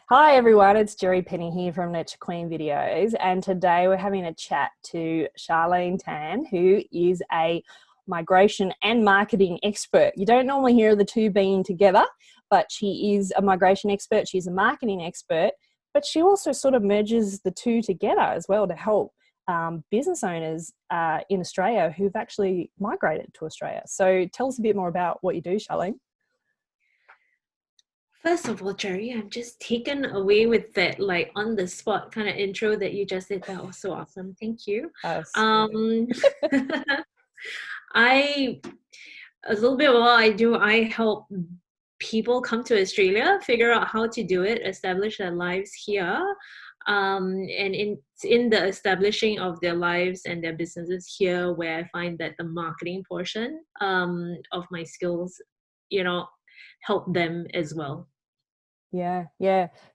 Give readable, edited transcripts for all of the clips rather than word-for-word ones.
Hi everyone, it's Jerry Penny here from Nature Queen Videos, and today we're having a chat to Charlene Tan, who is a migration and marketing expert. You don't normally hear the two being together, but she is a migration expert, she's a marketing expert, but she also sort of merges the two together as well to help business owners in Australia who've actually migrated to Australia. So tell us a bit more about what you do, Charlene. First of all, Jerry, I'm just taken away with that, like on the spot kind of intro that you just did. That was so awesome. Thank you. Sweet. Um, I, a little bit of what I do, I help people come to Australia, figure out how to do it, establish their lives here. And in the establishing of their lives and their businesses here, where I find that the marketing portion of my skills, you know, help them as well. Yeah.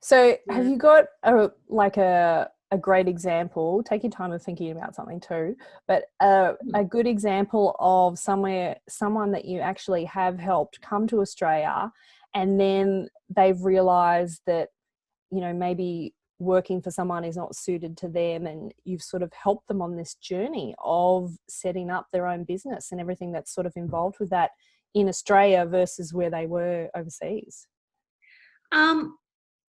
So have Yeah. you got a great example? Take your time of thinking about something too, but a good example of someone that you actually have helped come to Australia, and then they've realized that, maybe working for someone is not suited to them, and you've sort of helped them on this journey of setting up their own business and everything that's sort of involved with that in Australia versus where they were overseas. Um,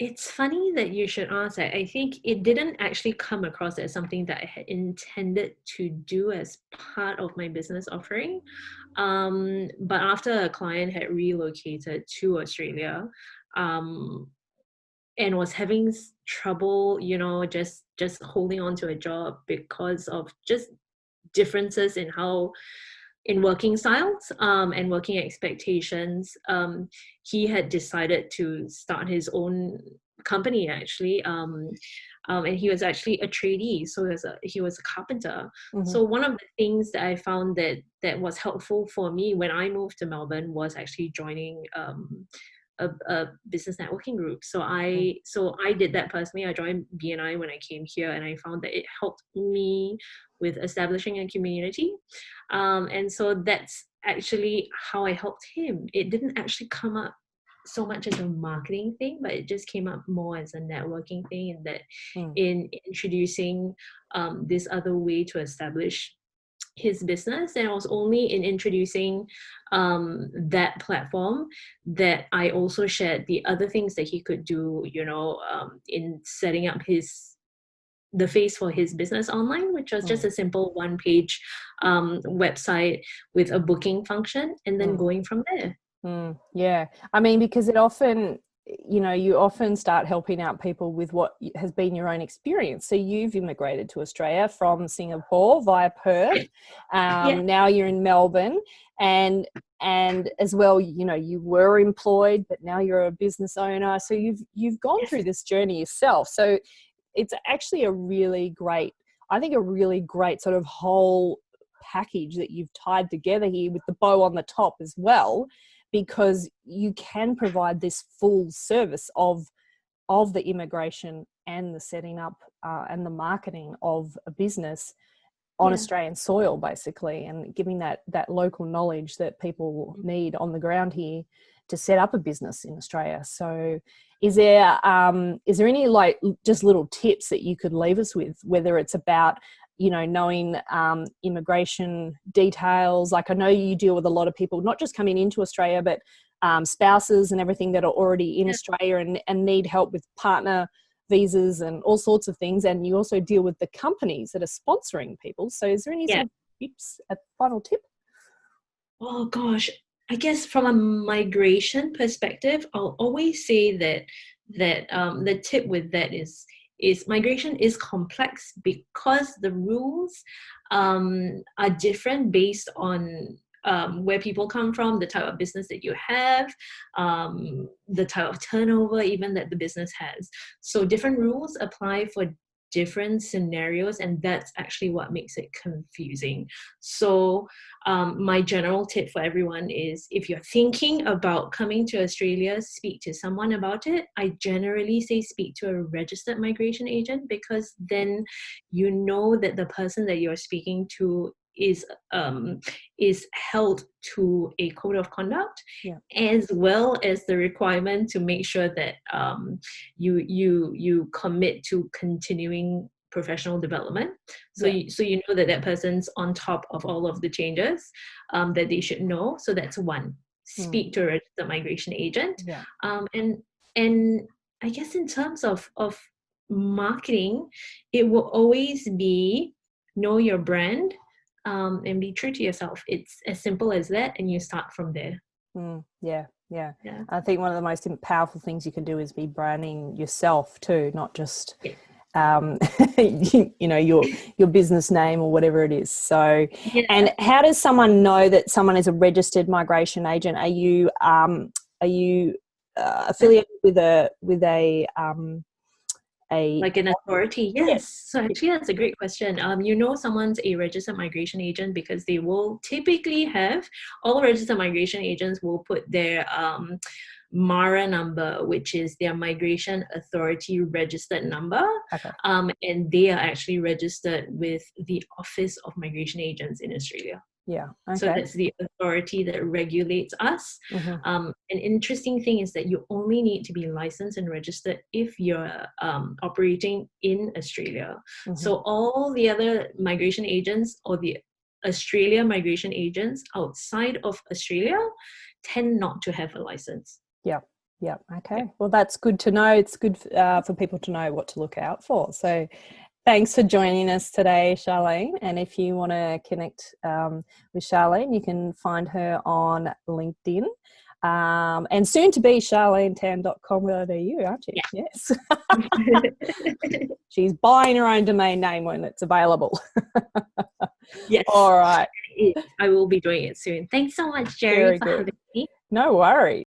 it's funny that you should ask that. I think it didn't actually come across as something that I had intended to do as part of my business offering. But after a client had relocated to Australia, um, and was having trouble, just holding on to a job because of just differences in working styles and working expectations. He had decided to start his own company actually. And he was actually a tradie, so he was a carpenter. Mm-hmm. So one of the things that I found that was helpful for me when I moved to Melbourne was actually joining a business networking group. So I did that personally. I joined BNI when I came here, and I found that it helped me with establishing a community. And so that's actually how I helped him. It didn't actually come up so much as a marketing thing, but it just came up more as a networking thing, and that Mm. in introducing this other way to establish his business. And it was only in introducing that platform that I also shared the other things that he could do, in setting up the face for his business online, which was just Mm. a simple one-page website with a booking function, and then Mm. going from there. Yeah. I mean, because it often, you often start helping out people with what has been your own experience. So you've immigrated to Australia from Singapore via Perth. Yeah. Now you're in Melbourne, and as well, you were employed, but now you're a business owner. So you've gone Yes. through this journey yourself. So it's actually I think a really great sort of whole package that you've tied together here with the bow on the top as well, because you can provide this full service of the immigration and the setting up and the marketing of a business on Yeah. Australian soil, basically, and giving that local knowledge that people need on the ground here to set up a business in Australia. So is there any like just little tips that you could leave us with, whether it's about knowing immigration details? Like, I know you deal with a lot of people not just coming into Australia, but spouses and everything that are already in Yeah. Australia and need help with partner visas and all sorts of things. And you also deal with the companies that are sponsoring people. So is there any Yeah. sort of tips, a final tip? Oh gosh, I guess from a migration perspective, I'll always say that the tip with that is migration is complex because the rules are different based on where people come from, the type of business that you have, the type of turnover even that the business has. So different rules apply for different scenarios, and that's actually what makes it confusing. So my general tip for everyone is, if you're thinking about coming to Australia, speak to someone about it. I generally say speak to a registered migration agent, because then you know that the person that you're speaking to is held to a code of conduct, Yeah. as well as the requirement to make sure that you commit to continuing professional development. So you know that person's on top of all of the changes that they should know. So that's one. Speak to a registered migration agent. Yeah. And I guess in terms of marketing, it will always be know your brand, and be true to yourself. It's as simple as that, and you start from there. Yeah. I think one of the most powerful things you can do is be branding yourself too, not just you know, your business name or whatever it is. So and how does someone know that someone is a registered migration agent? Are you affiliated with a like an authority? Yes. So actually that's a great question. You know someone's a registered migration agent because they will typically have, all registered migration agents will put their MARA number, which is their Migration Authority registered number. Okay. And they are actually registered with the Office of Migration Agents in Australia. Yeah. Okay. So that's the authority that regulates us. An interesting thing is that you only need to be licensed and registered if you're operating in Australia. So all the other migration agents or the Australia migration agents outside of Australia tend not to have a license. Yeah. Okay. Well, that's good to know. It's good for people to know what to look out for. So thanks for joining us today, Charlene. And if you want to connect with Charlene, you can find her on LinkedIn. And soon to be charlenetan.com.au, aren't you? Yeah. Yes. She's buying her own domain name when it's available. Yes. All right. I will be doing it soon. Thanks so much, Jerry, Very for good. having me. No worries.